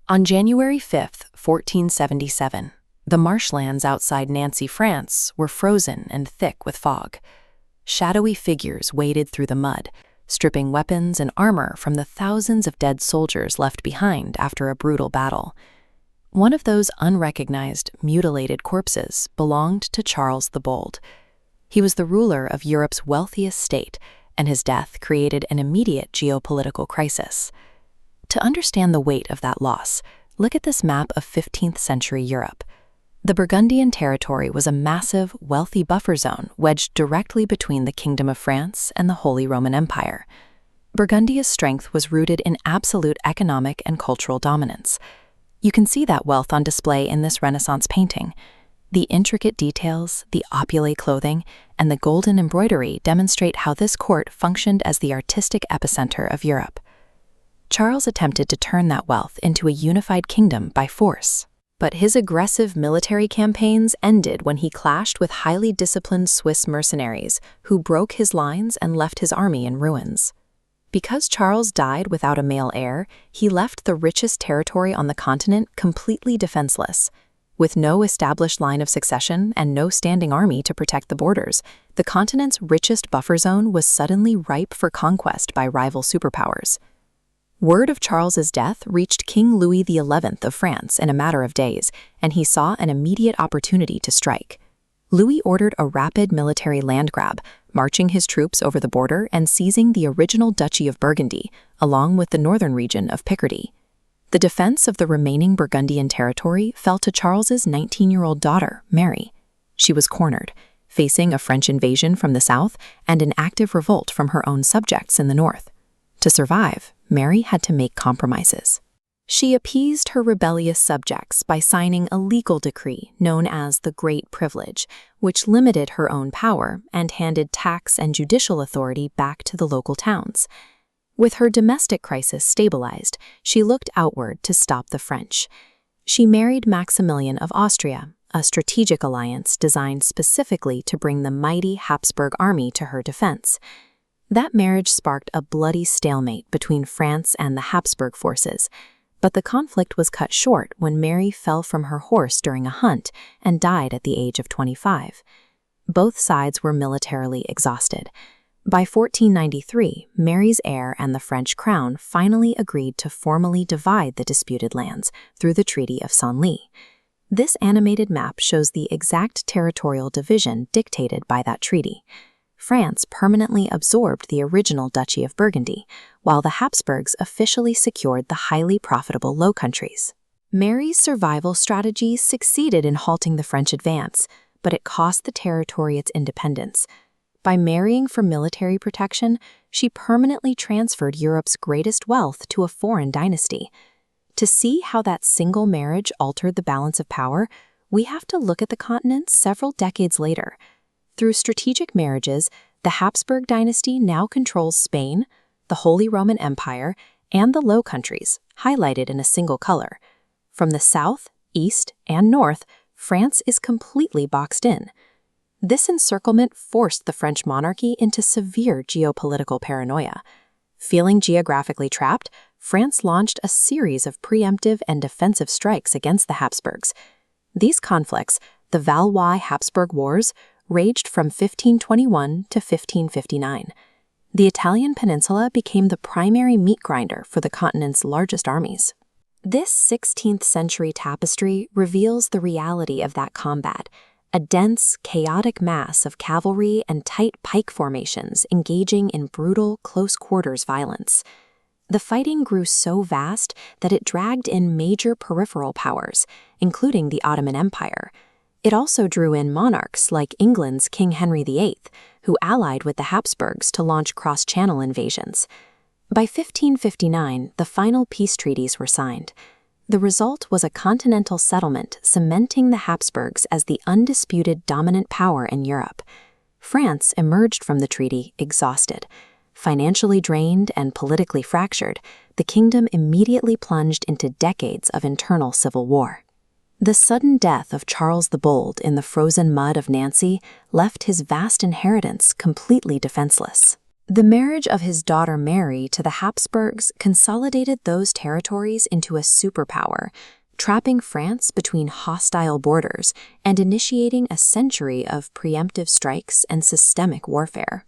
On January 5, 1477, the marshlands outside Nancy, France, were frozen and thick with fog. Shadowy figures waded through the mud, stripping weapons and armor from the thousands of dead soldiers left behind after a brutal battle. One of those unrecognized, mutilated corpses belonged to Charles the Bold. He was the ruler of Europe's wealthiest state, and his death created an immediate geopolitical crisis. To understand the weight of that loss, look at this map of 15th century Europe. The Burgundian territory was a massive, wealthy buffer zone wedged directly between the Kingdom of France and the Holy Roman Empire. Burgundy's strength was rooted in absolute economic and cultural dominance. You can see that wealth on display in this Renaissance painting. The intricate details, the opulent clothing, and the golden embroidery demonstrate how this court functioned as the artistic epicenter of Europe. Charles attempted to turn that wealth into a unified kingdom by force. But his aggressive military campaigns ended when he clashed with highly disciplined Swiss mercenaries who broke his lines and left his army in ruins. Because Charles died without a male heir, he left the richest territory on the continent completely defenseless. With no established line of succession and no standing army to protect the borders, the continent's richest buffer zone was suddenly ripe for conquest by rival superpowers. Word of Charles's death reached King Louis XI of France in a matter of days, and he saw an immediate opportunity to strike. Louis ordered a rapid military land grab, marching his troops over the border and seizing the original Duchy of Burgundy, along with the northern region of Picardy. The defense of the remaining Burgundian territory fell to Charles's 19-year-old daughter, Mary. She was cornered, facing a French invasion from the south and an active revolt from her own subjects in the north. To survive, Mary had to make compromises. She appeased her rebellious subjects by signing a legal decree known as the Great Privilege, which limited her own power and handed tax and judicial authority back to the local towns. With her domestic crisis stabilized, she looked outward to stop the French. She married Maximilian of Austria, a strategic alliance designed specifically to bring the mighty Habsburg army to her defense. That marriage sparked a bloody stalemate between France and the Habsburg forces, but the conflict was cut short when Mary fell from her horse during a hunt and died at the age of 25. Both sides were militarily exhausted. By 1493, Mary's heir and the French crown finally agreed to formally divide the disputed lands through the Treaty of Senlis. This animated map shows the exact territorial division dictated by that treaty. France permanently absorbed the original Duchy of Burgundy, while the Habsburgs officially secured the highly profitable Low Countries. Mary's survival strategy succeeded in halting the French advance, but it cost the territory its independence. By marrying for military protection, she permanently transferred Europe's greatest wealth to a foreign dynasty. To see how that single marriage altered the balance of power, we have to look at the continent several decades later. Through strategic marriages, the Habsburg dynasty now controls Spain, the Holy Roman Empire, and the Low Countries, highlighted in a single color. From the south, east, and north, France is completely boxed in. This encirclement forced the French monarchy into severe geopolitical paranoia. Feeling geographically trapped, France launched a series of preemptive and defensive strikes against the Habsburgs. These conflicts, the Valois-Habsburg Wars, raged from 1521 to 1559. The Italian peninsula became the primary meat grinder for the continent's largest armies. This 16th century tapestry reveals the reality of that combat, a dense, chaotic mass of cavalry and tight pike formations engaging in brutal, close-quarters violence. The fighting grew so vast that it dragged in major peripheral powers, including the Ottoman Empire. It also drew in monarchs like England's King Henry VIII, who allied with the Habsburgs to launch cross-channel invasions. By 1559, the final peace treaties were signed. The result was a continental settlement cementing the Habsburgs as the undisputed dominant power in Europe. France emerged from the treaty exhausted. Financially drained and politically fractured, the kingdom immediately plunged into decades of internal civil war. The sudden death of Charles the Bold in the frozen mud of Nancy left his vast inheritance completely defenseless. The marriage of his daughter Mary to the Habsburgs consolidated those territories into a superpower, trapping France between hostile borders and initiating a century of preemptive strikes and systemic warfare.